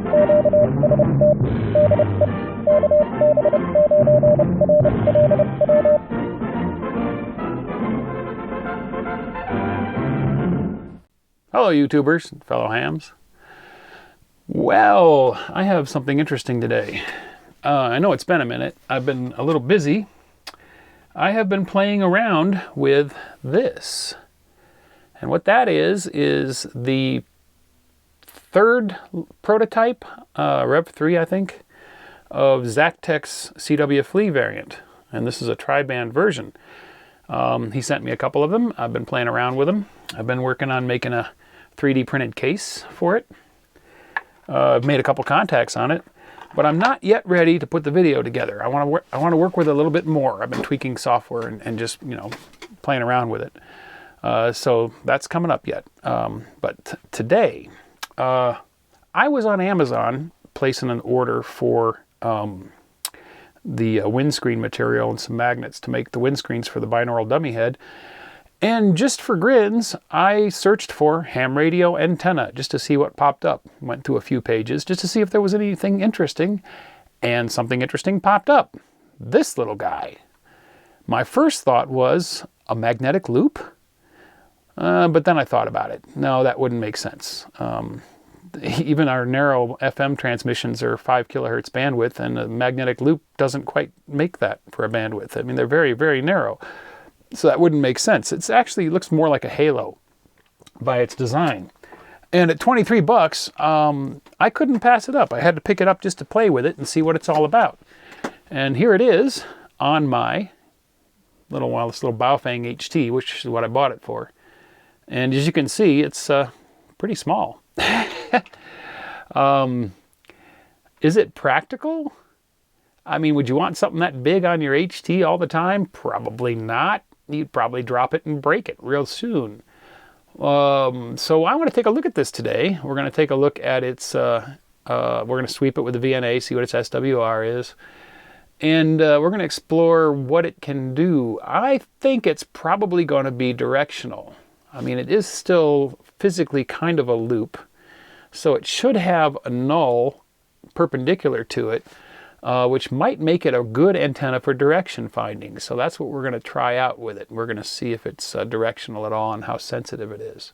Hello YouTubers and fellow hams. Well, I have something interesting today. I know it's been a minute. I've been a little busy. I have been playing around with this. And what that is the third prototype, Rev 3 I think, of Zactec's CW Flea variant. And this is a tri-band version. He sent me a couple of them. I've been playing around with them. I've been working on making a 3D printed case for it. I've made a couple contacts on it, but I'm not yet ready to put the video together. I want to work with it a little bit more. I've been tweaking software and just, you know, playing around with it. So that's coming up yet. But today, I was on Amazon placing an order for the windscreen material and some magnets to make the windscreens for the binaural dummy head. And just for grins, I searched for ham radio antenna just to see what popped up. Went through a few pages just to see if there was anything interesting, and something interesting popped up. This little guy. My first thought was a magnetic loop, but then I thought about it. No, that wouldn't make sense. Even our narrow FM transmissions are 5 kilohertz bandwidth, and a magnetic loop doesn't quite make that for a bandwidth. I mean, they're very, very narrow. So that wouldn't make sense. It actually looks more like a halo by its design. And at 23 bucks, I couldn't pass it up. I had to pick it up just to play with it and see what it's all about. And here it is on my this little Baofeng HT, which is what I bought it for. And as you can see, it's pretty small. Is it practical? I mean, would you want something that big on your HT all the time? Probably not. You'd probably drop it and break it real soon. So I want to take a look at this today. We're going to take a look at its, we're going to sweep it with the VNA, see what its SWR is. And we're going to explore what it can do. I think it's probably going to be directional. I mean, it is still physically kind of a loop. So it should have a null perpendicular to it, which might make it a good antenna for direction finding. So that's what we're going to try out with it. We're going to see if it's directional at all and how sensitive it is.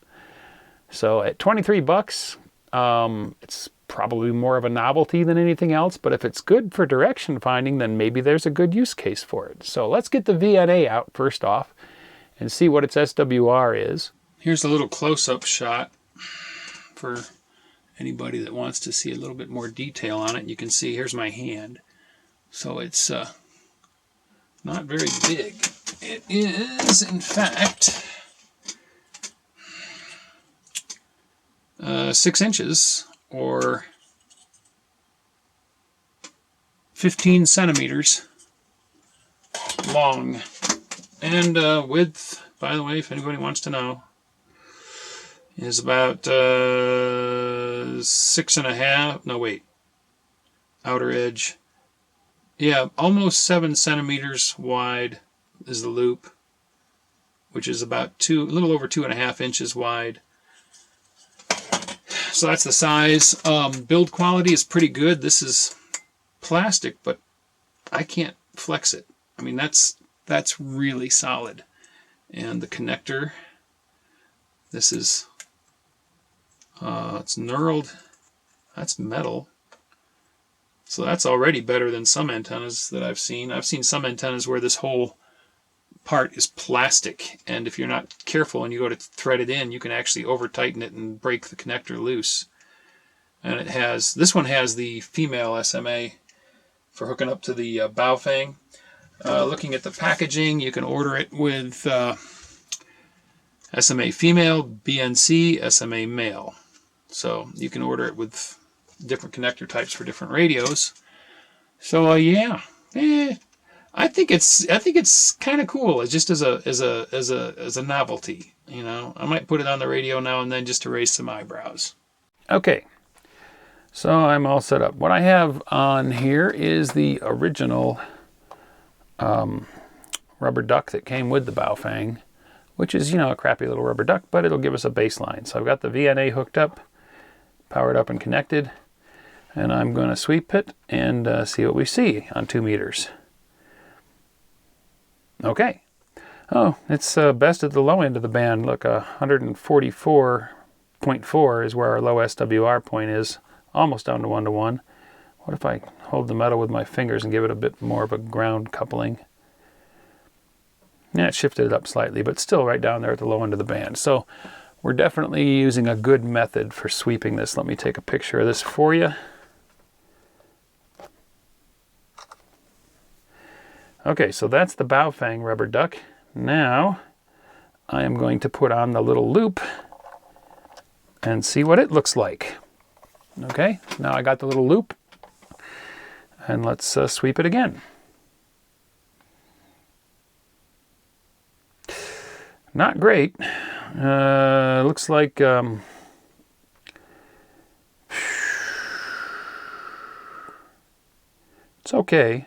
So at 23 bucks, it's probably more of a novelty than anything else, but if it's good for direction finding, then maybe there's a good use case for it. So let's get the VNA out first off and see what its SWR is. Here's a little close-up shot for anybody that wants to see a little bit more detail on it. You can see here's my hand. So it's not very big. It is, in fact, 6 inches or 15 centimeters long. And width, by the way, if anybody wants to know, is about 6.5, no wait, outer edge. Yeah, almost 7 centimeters wide is the loop, which is about a little over 2.5 inches wide. So that's the size. Build quality is pretty good. This is plastic, but I can't flex it. I mean, that's really solid. And the connector, this is it's knurled. That's metal. So that's already better than some antennas that I've seen. I've seen some antennas where this whole part is plastic, and if you're not careful and you go to thread it in, you can actually over tighten it and break the connector loose. And this one has the female SMA for hooking up to the Baofeng. Looking at the packaging, you can order it with SMA female, BNC, SMA male. So you can order it with different connector types for different radios. So yeah, I think it's kind of cool. It's just as a novelty, you know. I might put it on the radio now and then just to raise some eyebrows. Okay, so I'm all set up. What I have on here is the original rubber duck that came with the Baofeng, which is, you know, a crappy little rubber duck, but it'll give us a baseline. So I've got the VNA hooked up, powered up and connected. And I'm going to sweep it and see what we see on 2 meters. Okay. Oh, it's best at the low end of the band. Look, 144.4 is where our low SWR point is. Almost down to 1-to-1. What if I hold the metal with my fingers and give it a bit more of a ground coupling? Yeah, it shifted it up slightly, but still right down there at the low end of the band. So we're definitely using a good method for sweeping this. Let me take a picture of this for you. Okay, so that's the bow fang rubber duck. Now I am going to put on the little loop and see what it looks like. Okay, now I got the little loop, and let's sweep it again. Not great. Looks like it's okay.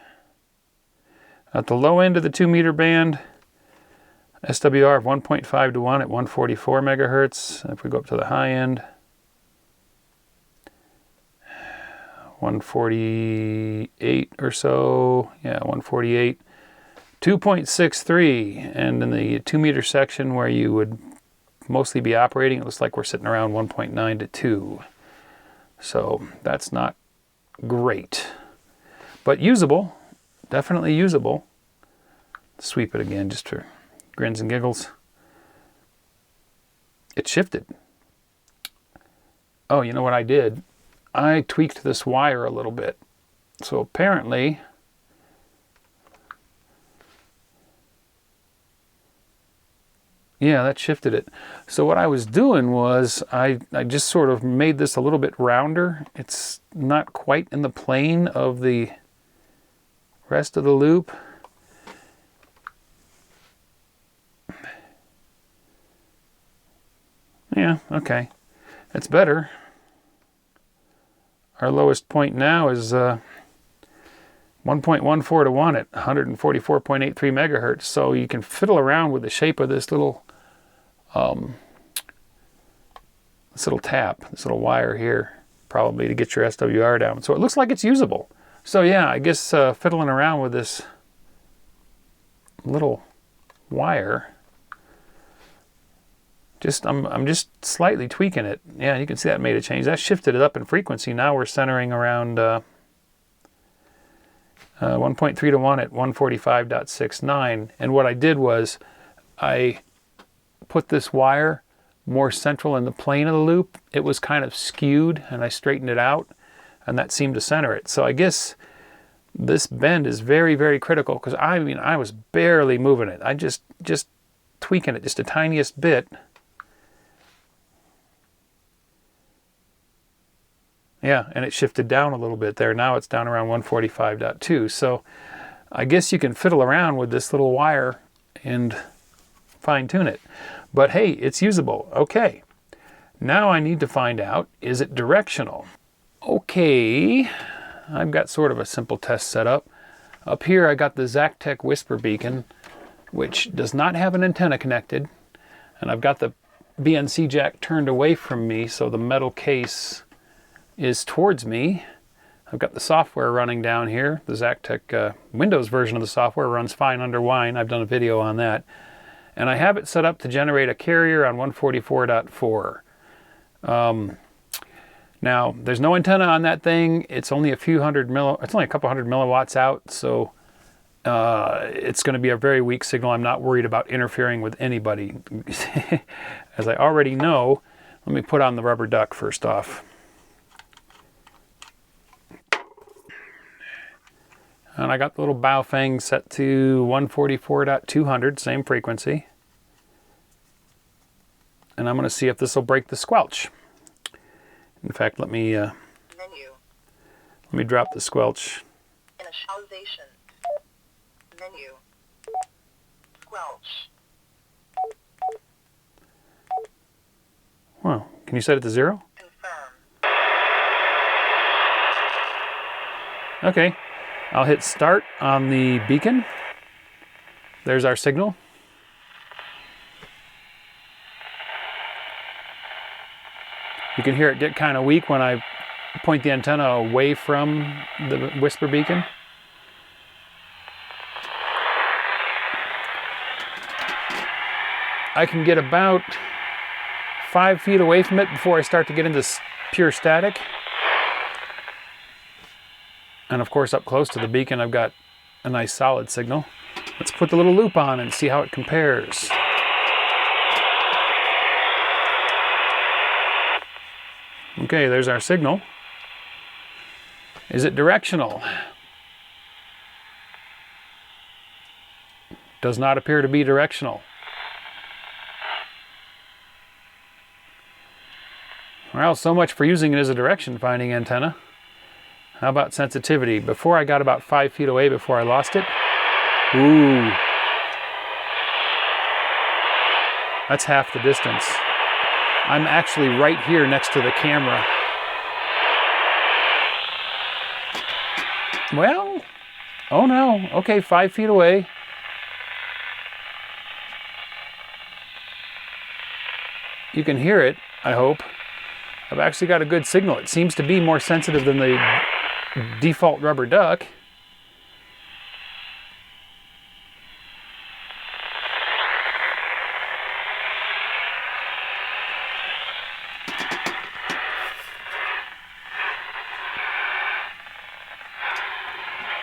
At the low end of the 2 meter band, SWR of 1.5 to 1 at 144 megahertz. If we go up to the high end, 148 or so. Yeah, 148. 2.63, and in the 2 meter section where you would mostly be operating, it looks like we're sitting around 1.9 to 2. So that's not great, but usable, definitely usable. Sweep it again just for grins and giggles. It shifted. Oh, you know what I did? I tweaked this wire a little bit. So apparently, yeah, that shifted it. So what I was doing was I just sort of made this a little bit rounder. It's not quite in the plane of the rest of the loop. Yeah, okay. It's better. Our lowest point now is 1.14 to 1 at 144.83 megahertz. So you can fiddle around with the shape of this little tap, this little wire here, probably to get your SWR down. So it looks like it's usable. So yeah, I guess fiddling around with this little wire, I'm just slightly tweaking it. Yeah, you can see that made a change. That shifted it up in frequency. Now we're centering around 1.3 to 1 at 145.69. And what I did was I put this wire more central in the plane of the loop. It was kind of skewed, and I straightened it out, and that seemed to center it. So I guess this bend is very, very critical, because I mean, I was barely moving it. I just tweaking it just the tiniest bit. Yeah, and it shifted down a little bit there. Now it's down around 145.2. So I guess you can fiddle around with this little wire and fine tune it. But hey, it's usable. Okay, now I need to find out, is it directional? Okay, I've got sort of a simple test set up. Up here I got the Zactec Whisper beacon, which does not have an antenna connected. And I've got the BNC jack turned away from me, so the metal case is towards me. I've got the software running down here. The Zactec Windows version of the software runs fine under Wine. I've done a video on that. And I have it set up to generate a carrier on 144.4. Now, there's no antenna on that thing. It's only it's only a couple hundred milliwatts out, so it's going to be a very weak signal. I'm not worried about interfering with anybody. As I already know, let me put on the rubber duck first off. And I got the little bow fang set to 144.200, same frequency. And I'm going to see if this will break the squelch. In fact, let me drop the squelch. Initialization. Menu. Squelch. Wow, can you set it to 0? Confirm. Okay. I'll hit start on the beacon. There's our signal. You can hear it get kind of weak when I point the antenna away from the whisper beacon. I can get about 5 feet away from it before I start to get into pure static. And of course, up close to the beacon, I've got a nice solid signal. Let's put the little loop on and see how it compares. Okay, there's our signal. Is it directional? Does not appear to be directional. Well, so much for using it as a direction finding antenna. How about sensitivity? Before I got about 5 feet away before I lost it. Ooh. That's half the distance. I'm actually right here next to the camera. Well, oh no. Okay, 5 feet away. You can hear it, I hope. I've actually got a good signal. It seems to be more sensitive than the default rubber duck.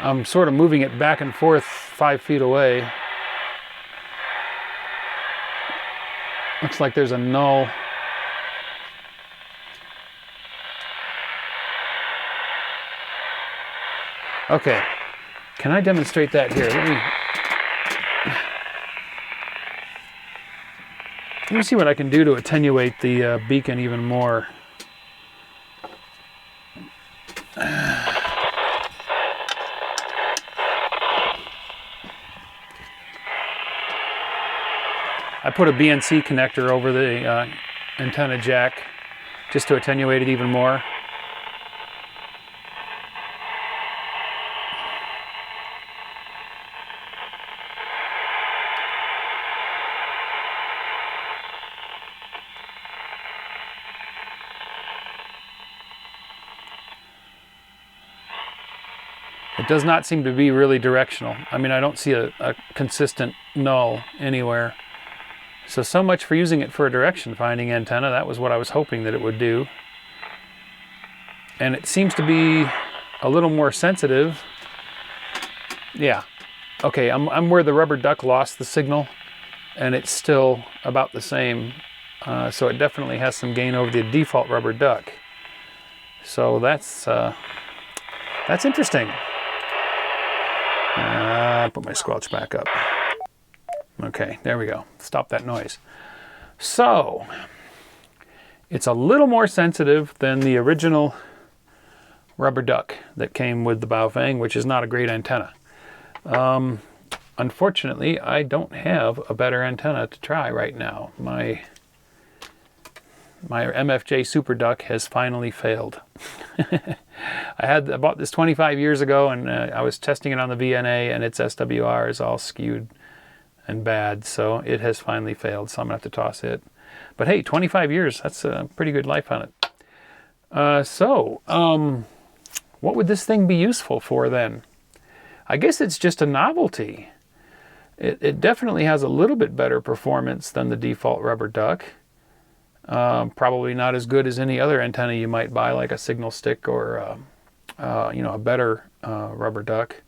I'm sort of moving it back and forth 5 feet away. Looks like there's a null. Okay, can I demonstrate that here? Let me see what I can do to attenuate the beacon even more. I put a BNC connector over the antenna jack just to attenuate it even more. It does not seem to be really directional. I mean, I don't see a consistent null anywhere. So much for using it for a direction finding antenna. That was what I was hoping that it would do. And it seems to be a little more sensitive. Yeah. Okay, I'm where the rubber duck lost the signal, and it's still about the same. So it definitely has some gain over the default rubber duck. So that's interesting. Put my squelch back up. Okay, there we go. Stop that noise. So, it's a little more sensitive than the original rubber duck that came with the Baofeng, which is not a great antenna. Unfortunately, I don't have a better antenna to try right now. My MFJ Super Duck has finally failed. I bought this 25 years ago, and I was testing it on the VNA, and its SWR is all skewed and bad, so it has finally failed, so I'm gonna have to toss it. But hey, 25 years, that's a pretty good life on it. What would this thing be useful for then? I guess it's just a novelty. It definitely has a little bit better performance than the default rubber duck. Probably not as good as any other antenna you might buy, like a signal stick or a better rubber duck.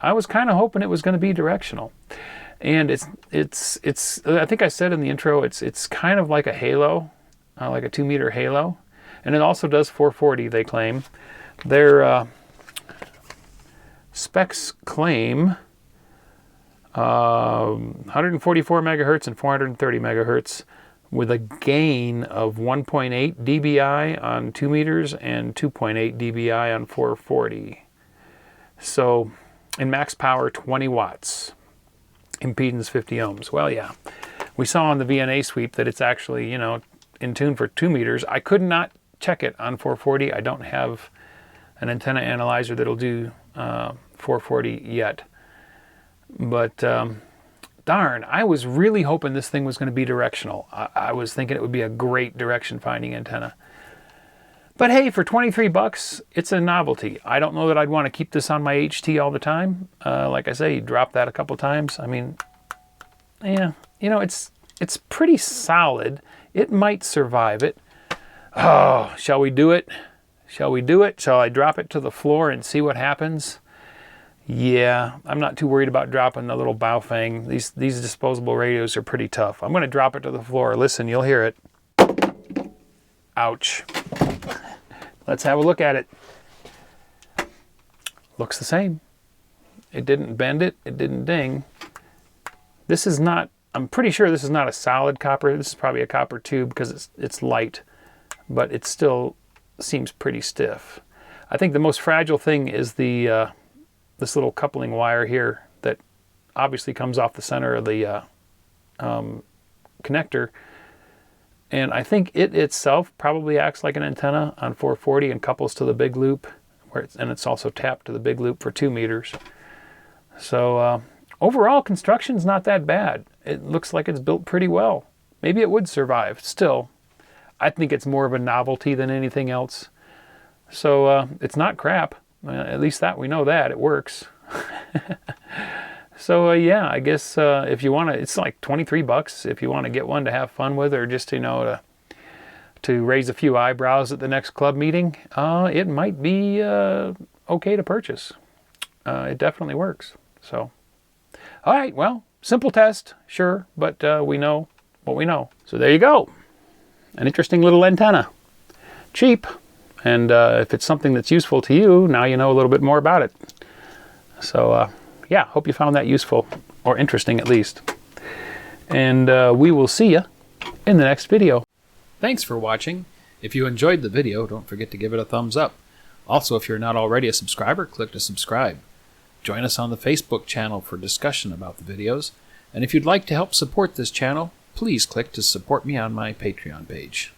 I was kind of hoping it was going to be directional, and it's. I think I said in the intro, it's kind of like a halo, like a 2-meter halo, and it also does 440. They claim their specs claim 144 megahertz and 430 megahertz with a gain of 1.8 dBi on 2 meters and 2.8 dBi on 440. So, in max power, 20 watts. Impedance 50 ohms. Well, yeah. We saw on the VNA sweep that it's actually, in tune for 2 meters. I could not check it on 440. I don't have an antenna analyzer that'll do 440 yet. But darn, I was really hoping this thing was going to be directional. I was thinking it would be a great direction finding antenna. But hey, for 23 bucks, it's a novelty. I don't know that I'd want to keep this on my HT all the time. Like I say, you drop that a couple times. I mean, yeah, you know, it's pretty solid. It might survive it. Oh, shall we do it? Shall we do it? Shall I drop it to the floor and see what happens? Yeah, I'm not too worried about dropping the little Baofeng. These disposable radios are pretty tough. I'm going to drop it to the floor. Listen, you'll hear it. Ouch. Let's have a look at it. Looks the same. It didn't bend it. It didn't ding. This is not, I'm pretty sure this is not a solid copper. This is probably a copper tube because it's light, but it still seems pretty stiff. I think the most fragile thing is the this little coupling wire here that obviously comes off the center of the connector. And I think it itself probably acts like an antenna on 440 and couples to the big loop, and it's also tapped to the big loop for 2 meters. So overall, construction's not that bad. It looks like it's built pretty well. Maybe it would survive. Still, I think it's more of a novelty than anything else. So it's not crap. At least that we know that it works. So yeah, I guess if you want to, it's like 23 bucks if you want to get one to have fun with, or just, you know, to raise a few eyebrows at the next club meeting. It might be okay to purchase. It definitely works. So, all right, well, simple test, sure, but we know what we know. So there you go. An interesting little antenna. Cheap. And if it's something that's useful to you, now you know a little bit more about it. So yeah, hope you found that useful, or interesting at least. And we will see you in the next video. Thanks for watching. If you enjoyed the video, don't forget to give it a thumbs up. Also, if you're not already a subscriber, click to subscribe. Join us on the Facebook channel for discussion about the videos. And if you'd like to help support this channel, please click to support me on my Patreon page.